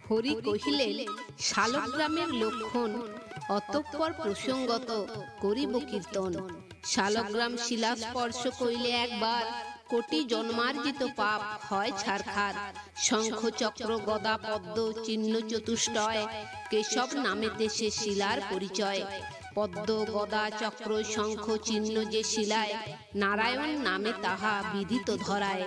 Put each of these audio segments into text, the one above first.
হরি কহিলেন, শালগ্রামের লক্ষণ অতঃপর প্রসঙ্গত করিব কীর্তন। শালগ্রাম শিলা স্পর্শ কইলে একবার, কোটি জন্মার্জিত পাপ হয় ছারখার। শঙ্খ চক্র গদা পদ্ম চিহ্ন চতুষ্টয়, কেশব নামেতে সে শিলার পরিচয়। পদ্ম গদা চক্র শঙ্খ চিহ্ন যে শিলায়, নারায়ণ নামে তাহা বিদিত ধরায়।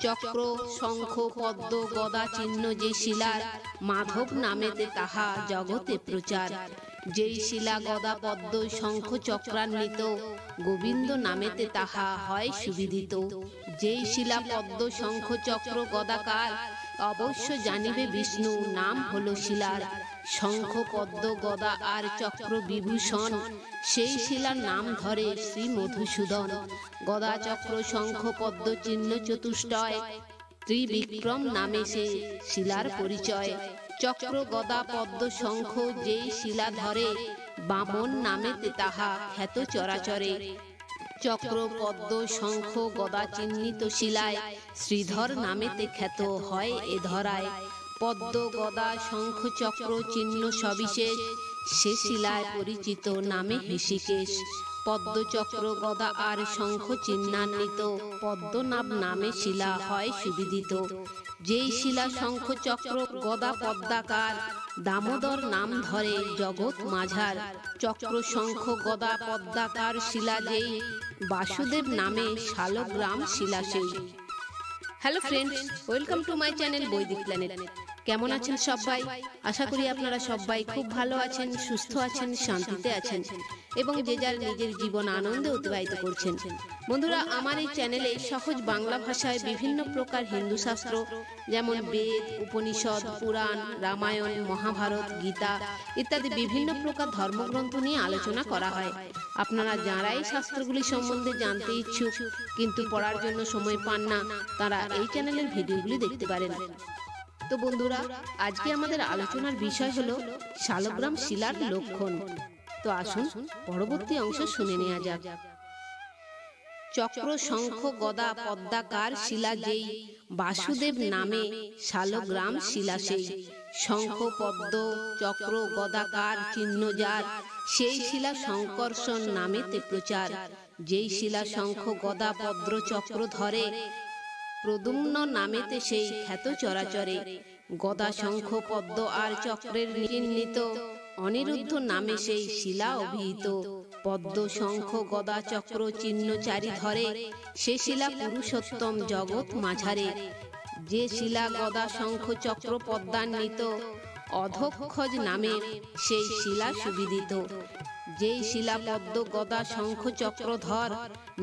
চক্র শঙ্খ পদ্ম গদা চিহ্ন যে শিলার, মাধব নামেতে তাহা জগতে প্রচার। যেই শিলা গদা পদ্ম শঙ্খ চক্রান্বিত, গোবিন্দ নামেতে তাহা হয় সুবিদিত। যেই শিলা পদ্ম শঙ্খ চক্র গদাকার, অবশ্য জানিবে বিষ্ণু নাম হলো শিলার। শঙ্খ পদ্ম গদা আর চক্র বিভূষণ, সেই শিলার নাম ধরে শ্রী মধুসূদন। গদা চক্র শঙ্খ পদ্ম চিহ্ন চতুষ্টয়, ত্রিবিক্রম নামে সে শিলার পরিচয়। চক্র গদা পদ্ম শঙ্খ যেই শিলা ধরে, বামন নামেতে তাহা খ্যাত চরাচরে। চক্র পদ্ম শঙ্খ গদা চিহ্নিত শিলায়, শ্রীধর নামেতে খ্যাত হয় এ ধরায়। পদ্ম গদা শঙ্খ চক্র চিহ্ন সবিশেষ, সে শিলায় পরিচিত নামে হৃষিকেশ। পদ্ম চক্র গদা আর শঙ্খ চিহ্নান্বিত, পদ্মনাভ নামে শিলা হয় সুবিদিত। যেই শিলা শঙ্খ চক্র গদা পদ্মাকার, দামোদর নাম ধরে জগৎ মাঝার। চক্র শঙ্খ গদা পদ্মাকার শিলা যেই, বাসুদেব নামে শালগ্রাম শিলা সেই। Hello friends, welcome to my channel বৈদিক প্ল্যানেট। কেমন আছেন সবাই? আশা করি আপনারা সবাই খুব ভালো আছেন, সুস্থ আছেন, শান্তিতে আছেন এবং যে যার নিজের জীবন আনন্দে অতিবাহিত করছেন। বন্ধুরা, আমার এই চ্যানেলে সহজ বাংলা ভাষায় বিভিন্ন প্রকার হিন্দু শাস্ত্র যেমন বেদ, উপনিষদ, পুরাণ, রামায়ণ, মহাভারত, গীতা ইত্যাদি বিভিন্ন প্রকার ধর্মগ্রন্থ নিয়ে আলোচনা করা হয়। আপনারা যারা এই শাস্ত্রগুলি সম্বন্ধে জানতে ইচ্ছুক কিন্তু পড়ার জন্য সময় পান না, তারা এই চ্যানেলের ভিডিওগুলি দেখতে পারেন। তো বন্ধুরা, আজকে আমাদের আলোচনার বিষয় হলো শালগ্রাম শিলার লক্ষণ। তো আসুন পরবর্তী অংশ শুনে নেওয়া যাক। চক্র শঙ্খ গদা পদ্মাকার শিলা যেই, বাসুদেব নামে শালগ্রাম শিলা সেই। শঙ্খ পদ্ম চক্র গদাকার চিহ্ন যার, সেই শিলা শঙ্কর্ষণ নামেতে প্রচার। যেই শিলা শঙ্খ গদা পদ্ম চক্র ধরে, প্রদ্যুম্ন নামেতে সেই খ্যাত চরাচরে। গদা শঙ্খ পদ্ম আর চক্রের চিহ্নিত, অনিরুদ্ধ নামে সেই শিলা অভিহিত। পদ্ম শঙ্খ গদা চক্র চিহ্ন চারি ধরে, সে শিলা পুরুষোত্তম জগৎ মাঝারে। যে শিলা গদা শঙ্খ চক্র পদ্মান্বিত, অধক্ষজ নামে সেই শিলা সুবিদিত। যেই শিলা পদ্ম গদা শঙ্খ চক্রধর,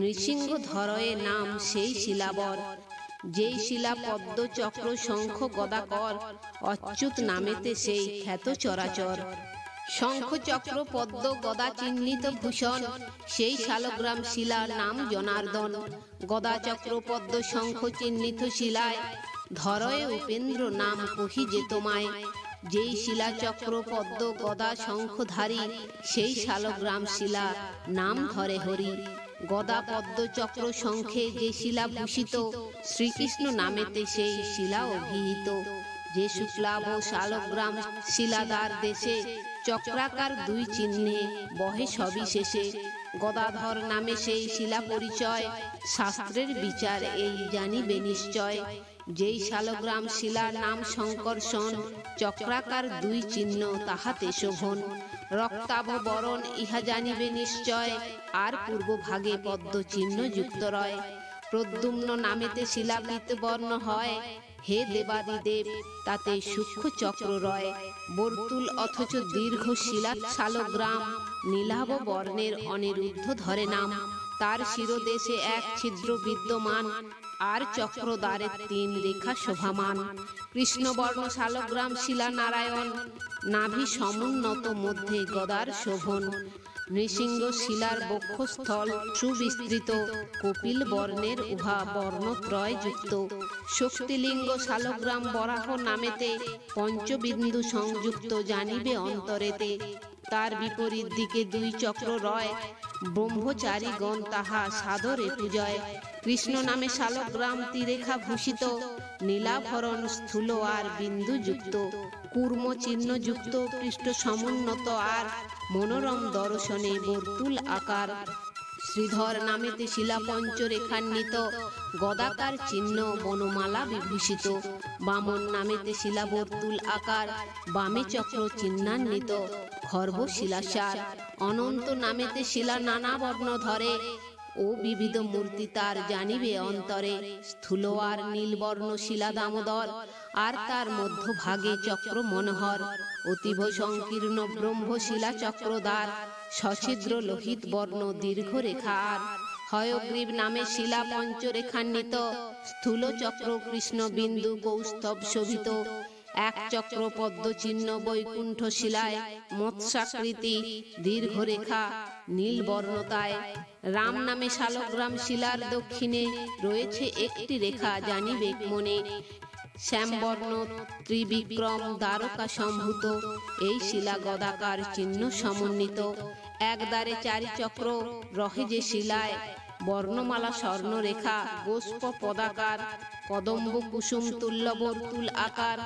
নৃসিংহ ধরয়ে নাম সেই শিলাবর। যেই শিলা পদ্ম চক্র শঙ্খ গদাকর, অচ্যুত নামেতে সেই খ্যাত চরাচর। শঙ্খ চক্র পদ্ম গদা চিহ্নিত ভূষণ, সেই শালগ্রাম শিলা নাম জনার্দন। গদা চক্র পদ্ম শঙ্খ চিহ্নিত শিলায়, ধরয়ে উপেন্দ্র নাম কহি যে তোমায়। যেই শিলা চক্র পদ্ম গদা শঙ্খধারী, সেই শালগ্রাম শিলা নাম ধরে হরি। গদা পদ্ম চক্র শঙ্খে যে শিলা ভূষিত, শ্রীকৃষ্ণ নামেতে সেই শিলা অভিহিত। যে শুক্লাভ শালগ্রাম শিলাদার দেশে, চক্রাকার দুই চিহ্নে বহে সবিশেষে। গদাধর নামে সেই শিলা পরিচয়, শাস্ত্রের বিচার এই জানিবে নিশ্চয়। যেই শালগ্রাম শিলার নাম শঙ্কর্ষণ, চক্রাকার দুই চিহ্ন তাহাতে শোভন। রক্তাভ বরণ ইহা জানিবে নিশ্চয়, আর পূর্ব ভাগে পদ্ম চিহ্ন যুক্ত রয়। প্রদ্যুম্ন নামেতে শিলাবৃত বর্ণ হয়, হে দেবাদিদেব তাতে সূক্ষ্ম চক্র রয়। বর্তুল অথচ দীর্ঘ শিলা শালগ্রাম, নীলাভ বর্ণের অনিরুদ্ধ ধরে নাম। তার শিরদেশে এক ছিদ্র বিদ্যমান, আর চক্রদ্বারে তিন রেখা শোভামান। কৃষ্ণবর্ণ শালগ্রাম শিলা নারায়ণ, নাভি সমুন্নত মধ্যে গদার শোভন। নৃসিংহ শিলার বক্ষস্থল সুবিস্তৃত, কপিল বর্ণের উহা বর্ণত্রয় যুক্ত। শক্তিলিঙ্গ শালগ্রাম বরাহ নামেতে, পঞ্চবিন্দু সংযুক্ত জানিবে অন্তরেতে। তার বিপরীত দিকে দুই চক্র রয়, ব্রহ্মচারীগণ তাহা সাদরে পূজয়। কৃষ্ণ নামে শালগ্রাম ত্রিরেখা ভূষিত, নীলাভরণ স্থূল আর বিন্দু যুক্ত, কূর্ম চিহ্ন যুক্ত পৃষ্ঠ সমুন্নত আর মনোরম দর্শনে বর্তুল আকার। শ্রীধর নামেতে শিলা পঞ্চরেখান্বিত, গদাকার চিহ্ন বনমালা বিভূষিত, বামন নামেতে শিলা বর্তুল আকার, বামে চক্র চিহ্নান্বিত, খর্ব শিলাসার। অনন্ত নামেতে শিলা নানা বর্ণ ধরে, ও বিবিধ মূর্তি তার জানিবে অন্তরে। স্থূল আর নীলবর্ণ শিলা দামোদর, আর তার মধ্যভাগে চক্র মনোহর। অতীব সংকীর্ণ ব্রহ্মশিলা চক্রদ্বার, সছিদ্র লোহিত বর্ণ দীর্ঘ রেখা আর। হয়গ্রীব নামে শিলা পঞ্চরেখান্বিত, স্থূল চক্র কৃষ্ণ বিন্দু কৌস্তভ শোভিত, এক চক্র পদ্ম চিহ্ন বৈকুণ্ঠ শিলায়, মৎস্যাকৃতি দীর্ঘ রেখা নীল বর্ণতায়। রাম নামে শালগ্রাম শিলার দক্ষিণে রয়েছে একটি রেখা জানিবে মনে, শ্যামবর্ণ ত্রিবিক্রম দ্বারকা সম্ভূত, এই শিলা গদাকার চিহ্ন সমন্বিত। এক দ্বারে চারি চক্র রহে যে শিলায়, বর্ণমালা স্বর্ণরেখা গোষ্প পদাকার, কদম্ব কুসুম তুল্য বর্তুল আকার।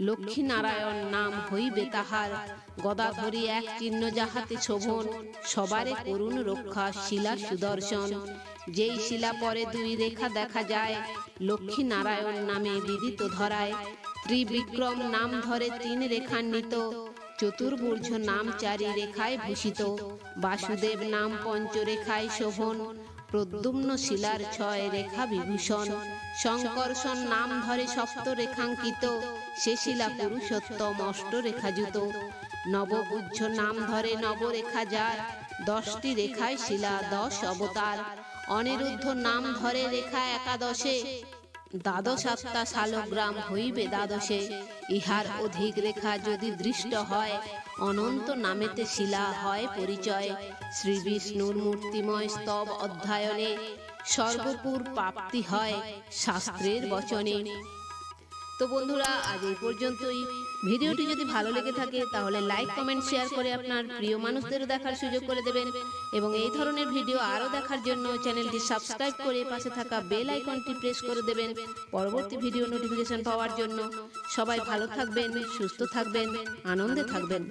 লক্ষ্মী নারায়ণ নাম হইবে তাহার, গদাধরী এক চিহ্ন যাহাতে শোভন, সবারে করুণ রক্ষা শিলা সুদর্শন। যেই শিলা পরে দুই রেখা দেখা যায়, লক্ষ্মী নারায়ণ নামে বিদিত ধরায়। ত্রিবিক্রম নাম ধরে তিন রেখান্বিত, চতুর্ভুজ নাম চারি রেখায় ভূষিত, বাসুদেব নাম পঞ্চরেখায় শোভন, প্রদ্যুম্ন শিলার ছয় রেখা বিভূষণ। শঙ্কর্ষণ নাম ধরে সপ্ত রেখাঙ্কিত, সে শিলা পুরুষোত্তম অষ্টরেখাযুত। নবগুজ্জ নাম ধরে নবরেখা যার, 10টি রেখায় শিলা 10 অবতার। অনিরুদ্ধ নাম ধরে রেখা একাদশে, দ্বাদশাত্মা শালগ্রাম হইবে দ্বাদশে। ইহার অধিক রেখা যদি দৃষ্ট হয়, অনন্ত নামেতে শিলা হয় পরিচয়। শ্রী বিষ্ণুর মূর্তিময় স্তব অধ্যয়নে, সর্বপুর প্রাপ্তি হয় শাস্ত্রের বচনে। তো বন্ধুরা, আজ এই পর্যন্তই। ভিডিওটি যদি ভালো লেগে থাকে তাহলে লাইক কমেন্ট শেয়ার করে আপনার প্রিয় মানুষদেরও দেখার সুযোগ করে দেবেন, এবং এই ধরনের ভিডিও আরও দেখার জন্য চ্যানেলটি সাবস্ক্রাইব করে পাশে থাকা বেল আইকনটি প্রেস করে দেবেন পরবর্তী ভিডিও নোটিফিকেশন পাওয়ার জন্য। সবাই ভালো থাকবেন, সুস্থ থাকবেন, আনন্দে থাকবেন।